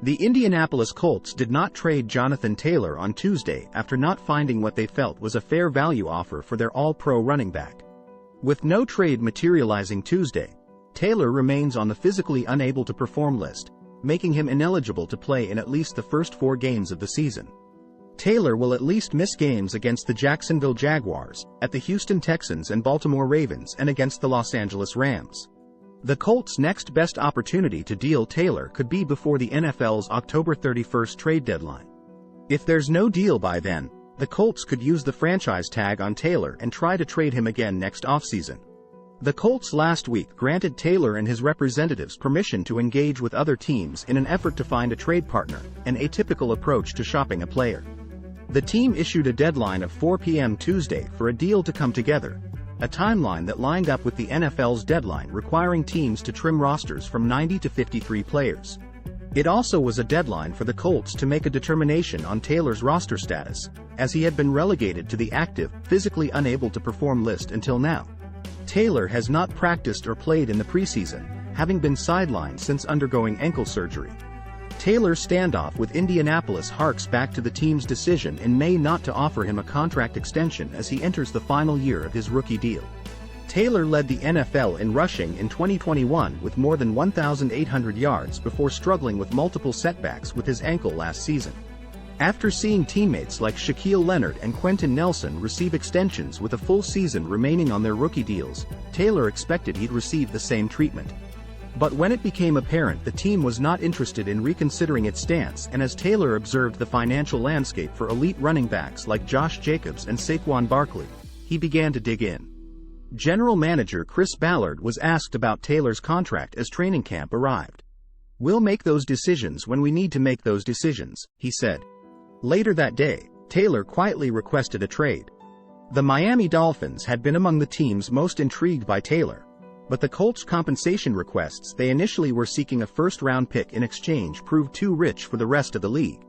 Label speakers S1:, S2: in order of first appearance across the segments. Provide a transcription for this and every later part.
S1: The Indianapolis Colts did not trade Jonathan Taylor on Tuesday after not finding what they felt was a fair value offer for their all-pro running back. With no trade materializing Tuesday, Taylor remains on the physically unable to perform list, making him ineligible to play in at least the first 4 games of the season. Taylor will at least miss games against the Jacksonville Jaguars, at the Houston Texans and Baltimore Ravens, and against the Los Angeles Rams. The Colts' next best opportunity to deal Taylor could be before the NFL's October 31st trade deadline. If there's no deal by then, the Colts could use the franchise tag on Taylor and try to trade him again next offseason. The Colts last week granted Taylor and his representatives permission to engage with other teams in an effort to find a trade partner, an atypical approach to shopping a player. The team issued a deadline of 4 p.m. Tuesday for a deal to come together, a timeline that lined up with the NFL's deadline requiring teams to trim rosters from 90 to 53 players. It also was a deadline for the Colts to make a determination on Taylor's roster status, as he had been relegated to the active, physically unable to perform list until now. Taylor has not practiced or played in the preseason, having been sidelined since undergoing ankle surgery. Taylor's standoff with Indianapolis harks back to the team's decision in May not to offer him a contract extension as he enters the final year of his rookie deal. Taylor led the NFL in rushing in 2021 with more than 1,800 yards before struggling with multiple setbacks with his ankle last season. After seeing teammates like Shaquille Leonard and Quentin Nelson receive extensions with a full season remaining on their rookie deals, Taylor expected he'd receive the same treatment. But when it became apparent the team was not interested in reconsidering its stance, and as Taylor observed the financial landscape for elite running backs like Josh Jacobs and Saquon Barkley, he began to dig in. General Manager Chris Ballard was asked about Taylor's contract as training camp arrived. "We'll make those decisions when we need to make those decisions," he said. Later that day, Taylor quietly requested a trade. The Miami Dolphins had been among the teams most intrigued by Taylor, but the Colts' compensation requests they initially were seeking a first-round pick in exchange proved too rich for the rest of the league.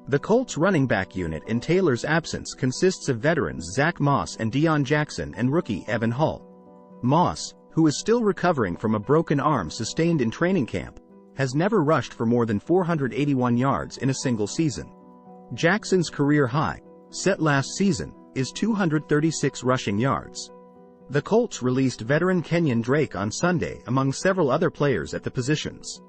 S1: The Colts' running back unit in Taylor's absence consists of veterans Zach Moss and Deion Jackson and rookie Evan Hull. Moss, who is still recovering from a broken arm sustained in training camp, has never rushed for more than 481 yards in a single season. Jackson's career high, set last season, is 236 rushing yards. The Colts released veteran Kenyon Drake on Sunday among several other players at the positions.